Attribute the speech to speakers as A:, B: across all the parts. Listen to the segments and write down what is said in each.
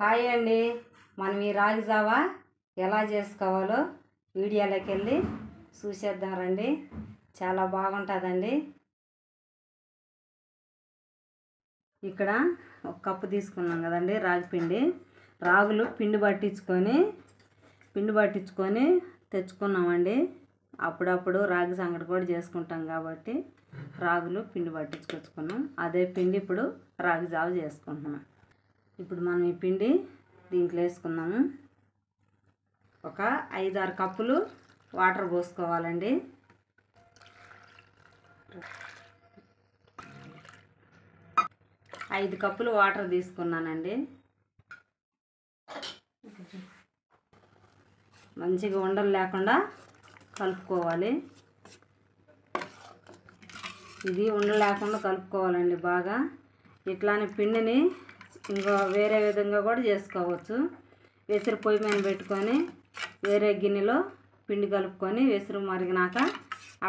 A: Hi అండి. మనం ఈ రాగి జావా ఎలా చేసుకోవాలో వీడియోలోకి వెళ్ళి చూసేద్దాం రండి. చాలా బాగుంటుందండి. ఇక్కడ ఒక కప్పు తీసుకున్నాం కదండి రాగి పిండి. రాగులు పిండి పట్టించుకొని తెచ్చుకున్నామండి. అప్పుడప్పుడు రాగి సంగటి కూడా చేసుకుంటాం కాబట్టి రాగులు పిండి పట్టించుకొచ్చుకున్నాం. అదే పిండి ఇప్పుడు రాగి జావ చేసుకుంటున్నాం. ఇప్పుడు మనం ఈ పిండి దీంట్లో వేసుకున్నాము. ఒక 5-6 కప్పులు వాటర్ పోసుకోవాలండి. ఐదు కప్పులు వాటర్ తీసుకున్నానండి. మంచిగా ఉండలు లేకుండా కలుపుకోవాలి. ఇది ఉండలు లేకుండా కలుపుకోవాలండి బాగా. ఇట్లానే పిండిని ఇంకా వేరే విధంగా కూడా చేసుకోవచ్చు. వెసురు పొయ్యి మీద పెట్టుకొని వేరే గిన్నెలో పిండి కలుపుకొని వెసురు మరిగినాక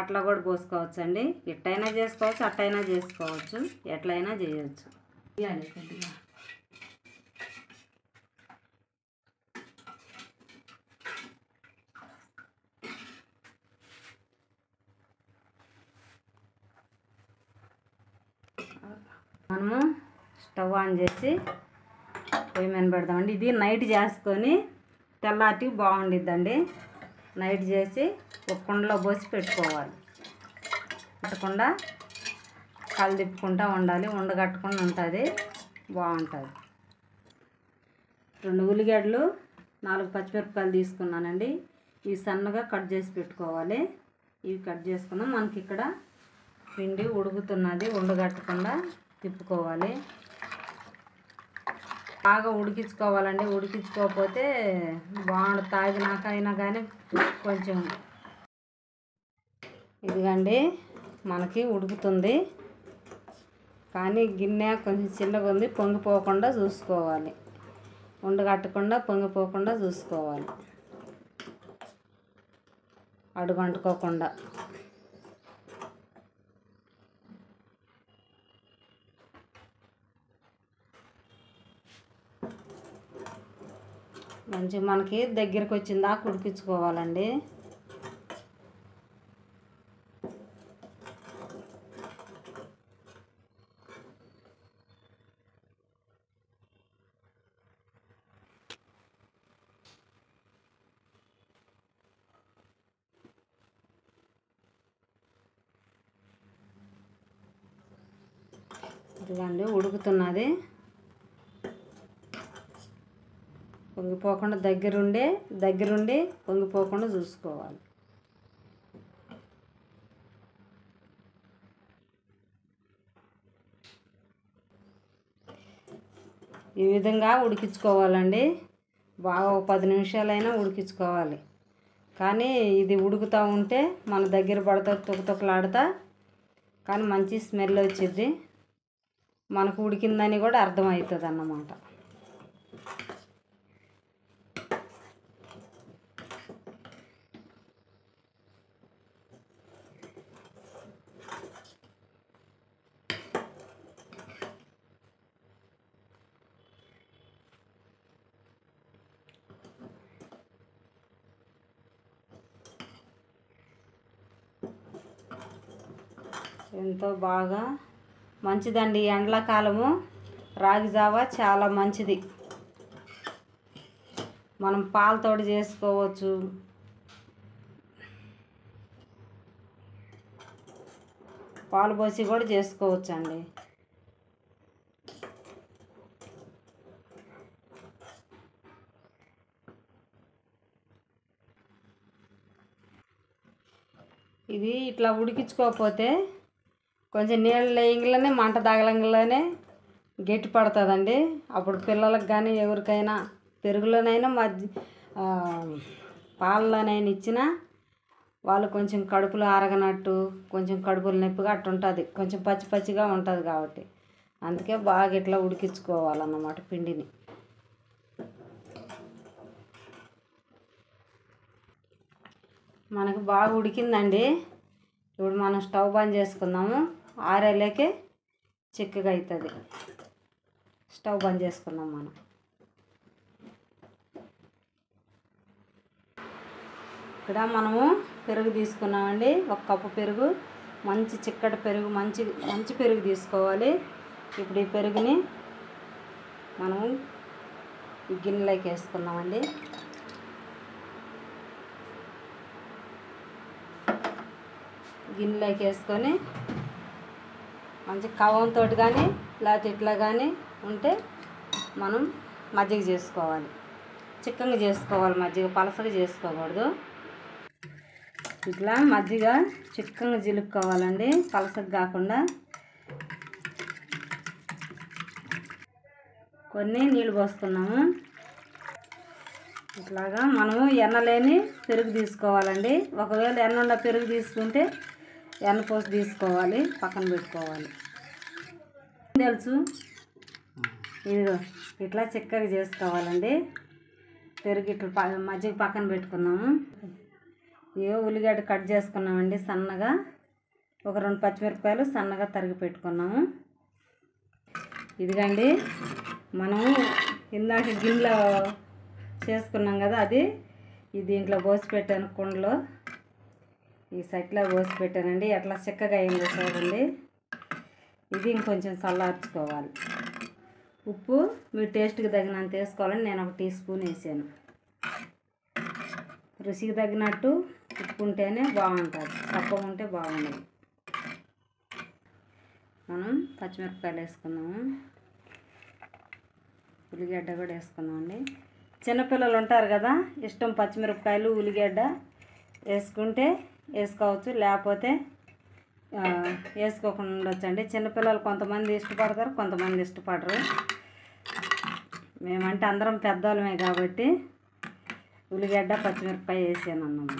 A: అట్లా కూడా పోసుకోవచ్చండి. ఎట్టయినా చేసుకోవచ్చు, అట్టయినా చేసుకోవచ్చు, ఎట్లయినా చేయవచ్చు. మనము స్టవ్ ఆన్ చేసి పొయ్యి మీద పెడదామండి. ఇది నైట్ చేసుకొని తెల్లాటికి బాగుండిద్దండి. నైట్ చేసి ఒక కుండలో పోసి పెట్టుకోవాలి. పెట్టకుండా కళ్ళు తిప్పుకుంటూ ఉండాలి. ఉండగట్టకుండా ఉంటుంది, బాగుంటుంది. 2 ఉల్లిగడ్డలు, 4 పచ్చిమిరపకాయలు తీసుకున్నానండి. ఇవి సన్నగా కట్ చేసి పెట్టుకోవాలి. ఇవి కట్ చేసుకున్నాం. మనకి ఇక్కడ పిండి ఉడుకుతున్నది, ఉండగట్టకుండా తిప్పుకోవాలి. బాగా ఉడికించుకోవాలండి. ఉడికించుకోకపోతే బాగుండు. తాగినాక అయినా కానీ కొంచెం ఇదిగండి మనకి ఉడుకుతుంది. కానీ గిన్నె కొంచెం చిన్నగా ఉంది. పొంగిపోకుండా చూసుకోవాలి. ఉండగట్టకుండా పొంగిపోకుండా చూసుకోవాలి, అడుగంటుకోకుండా. మంచిగా మనకి దగ్గరికి వచ్చిందాక ఉడికించుకోవాలండి. ఇదిగండి ఉడుకుతున్నది. పొంగిపోకుండా దగ్గరుండి పొంగిపోకుండా చూసుకోవాలి. ఈ విధంగా ఉడికించుకోవాలండి. బాగా 10 నిమిషాలైనా ఉడికించుకోవాలి. కానీ ఇది ఉడుకుతూ ఉంటే మన దగ్గర పడతా తొక్కలాడుతా కానీ మంచి స్మెల్ వచ్చింది. మనకు ఉడికిందని కూడా అర్థమవుతుంది అన్నమాట. ఎంతో బాగా మంచిదండి. ఎండాకాలము రాగి జావా చాలా మంచిది. మనం పాలతోటి చేసుకోవచ్చు. పాలు పోసి కూడా చేసుకోవచ్చు అండి. ఇది ఇట్లా ఉడికించుకోకపోతే కొంచెం నీళ్ళు వేయంగానే మంట తగలంగానే గట్టి పడుతుందండి. అప్పుడు పిల్లలకు కానీ ఎవరికైనా పెరుగులోనైనా పాలలోనైనా ఇచ్చినా వాళ్ళు కొంచెం కడుపులో అరగనట్టు, కొంచెం కడుపులో నొప్పిగా అట్టు ఉంటుంది. కొంచెం పచ్చిగా ఉంటుంది కాబట్టి అందుకే బాగా ఇట్లా ఉడికించుకోవాలన్నమాట పిండిని. మనకు బాగా ఉడికిందండి. ఇప్పుడు మనం స్టవ్ బంద్ చేసుకుందాము. ఆరేలేకే చిక్కగా అవుతుంది. స్టవ్ బంద్ చేసుకుందాం మనం. ఇక్కడ మనము పెరుగు తీసుకున్నామండి. 1 కప్పు పెరుగు, మంచి చిక్కటి పెరుగు, మంచి పెరుగు తీసుకోవాలి. ఇప్పుడు ఈ పెరుగుని మనము ఈ గిన్నెలోకి వేసుకుందామండి. గిన్నెలోకి వేసుకొని మంచి కవంతో కానీ లేకపోతే ఇట్లా కానీ ఉంటే మనం మజ్జిగ చేసుకోవాలి. చిక్కగా చేసుకోవాలి, మజ్జిగ పలసగా చేసుకోకూడదు. ఇట్లా మజ్జిగ చిక్కగా జిలుక్కోవాలండి, పలసగా కాకుండా. కొన్ని నీళ్ళు పోసుకున్నాము. ఇట్లాగా మనము ఎన్నలేని పెరుగు తీసుకోవాలండి. ఒకవేళ ఎన్నున్న పెరుగు తీసుకుంటే ఎన్న పోసి తీసుకోవాలి, పక్కన పెట్టుకోవాలి. తెలుసు, ఇదిగో ఇట్లా చిక్కగా చేసుకోవాలండి. పెరుగు ఇట్లా మజ్జిగ పక్కన పెట్టుకున్నాము. ఇవో ఉల్లిగడ్డ కట్ చేసుకున్నామండి సన్నగా. ఒక 2 పచ్చిమిరపకాయలు సన్నగా తరిగి పెట్టుకున్నాము. ఇదిగండి మనము ఇందాక గిన్నెలో చేసుకున్నాం కదా, అది దీంట్లో పోసి పెట్టాను. కుండలో ఈ సెట్లో పోసి పెట్టానండి. ఎట్లా చిక్కగా అయిందో చూడండి. ఇది ఇంకొంచెం చల్లార్చుకోవాలి. ఉప్పు మీ టేస్ట్కి తగినంత వేసుకోవాలని నేను 1 టీ స్పూన్ వేసాను. రుచికి తగినట్టు ఉప్పు ఉంటేనే బాగుంటుంది, తక్కువ ఉంటే బాగుండదు. మనం పచ్చిమిరపకాయలు వేసుకున్నాము, ఉల్లిగడ్డ కూడా వేసుకున్నామండి. చిన్నపిల్లలు ఉంటారు కదా, ఇష్టం పచ్చిమిరపకాయలు ఉల్లిగడ్డ వేసుకుంటే వేసుకోవచ్చు, లేకపోతే వేసుకోకుండా ఉండొచ్చండి. చిన్నపిల్లలు కొంతమంది ఇష్టపడతారు, కొంతమంది ఇష్టపడరు. మేమంటే అందరం పెద్దవాళ్ళమే కాబట్టి ఉల్లిగడ్డ పచ్చిమిరపకాయ వేసాను అన్నాము.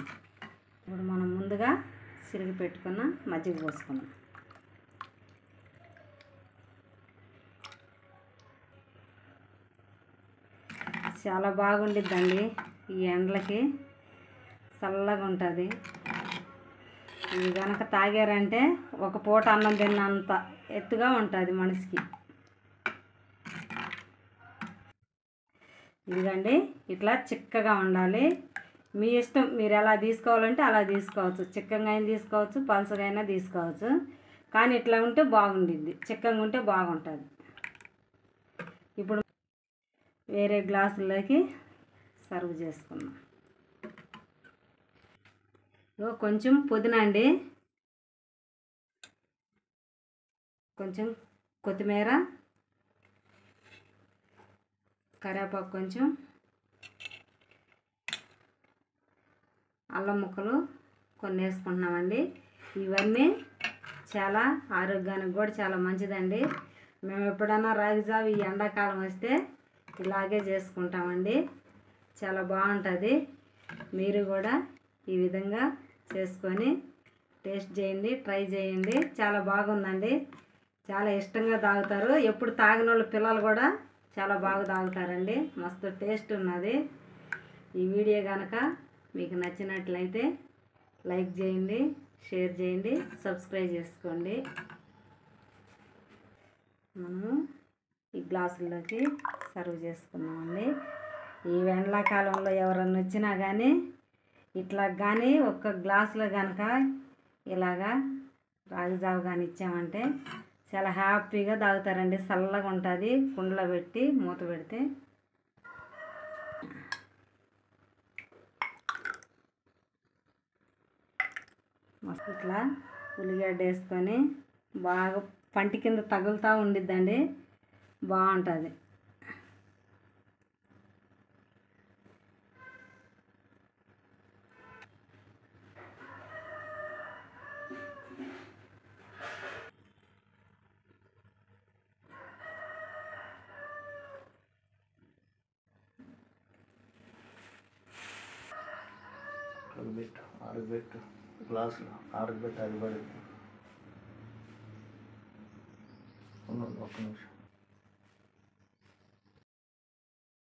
A: ఇప్పుడు మనం ముందుగా సిరిగి పెట్టుకున్న మజ్జిగ పోసుకున్నాం. చాలా బాగుండిద్దండి. ఈ ఎండలకి చల్లగా ఉంటుంది. ఇది కనుక తాగారంటే ఒక పూట అన్నం తిన్నంత ఎత్తుగా ఉంటుంది మనిషికి. ఇదిగండి ఇట్లా చిక్కగా ఉండాలి. మీ ఇష్టం, మీరు ఎలా తీసుకోవాలంటే అలా తీసుకోవచ్చు. చిక్కగా అయినా తీసుకోవచ్చు, పలసగా అయినా తీసుకోవచ్చు. కానీ ఇట్లా ఉంటే బాగుండిద్ది, చిక్కగా ఉంటే బాగుంటుంది. ఇప్పుడు వేరే గ్లాసుల్లోకి సర్వ్ చేసుకుందాం. కొంచెం పుదీనా అండి, కొంచెం కొత్తిమీర, కరివేపాకు, కొంచెం అల్లం ముక్కలు కొన్ని వేసుకుంటున్నామండి. ఇవన్నీ చాలా ఆరోగ్యానికి కూడా చాలా మంచిదండి. మేము ఎప్పుడైనా రాగి జావ ఈ ఎండాకాలం వస్తే ఇలాగే చేసుకుంటామండి. చాలా బాగుంటుంది. మీరు కూడా ఈ విధంగా చేసుకొని టేస్ట్ చేయండి, ట్రై చేయండి. చాలా బాగుందండి, చాలా ఇష్టంగా తాగుతారు. ఎప్పుడు తాగిన వాళ్ళు పిల్లలు కూడా చాలా బాగా తాగుతారండి. మస్తు టేస్ట్ ఉన్నది. ఈ వీడియో కనుక మీకు నచ్చినట్లయితే లైక్ చేయండి, షేర్ చేయండి, సబ్స్క్రైబ్ చేసుకోండి. మనము ఈ గ్లాసుల్లోకి సర్వ్ చేసుకున్నామండి. ఈ ఎండాకాలంలో ఎవరన్నా వచ్చినా కానీ ఇట్లా కానీ ఒక్క గ్లాసులో కనుక ఇలాగా రాగి జావ కానీ ఇచ్చామంటే చాలా హ్యాపీగా తాగుతారండి. చల్లగా ఉంటుంది. కుండలో పెట్టి మూత పెడితే మస్తు ఇట్లా ఉల్లిగడ్డ వేసుకొని బాగా పంటి కింద తగులుతూ ఉండిద్దండి, బాగుంటుంది.
B: ఆరబెట్టు గ్లాసులో ఆరబెట్టి అది పడి ఒక్క నిమిషం.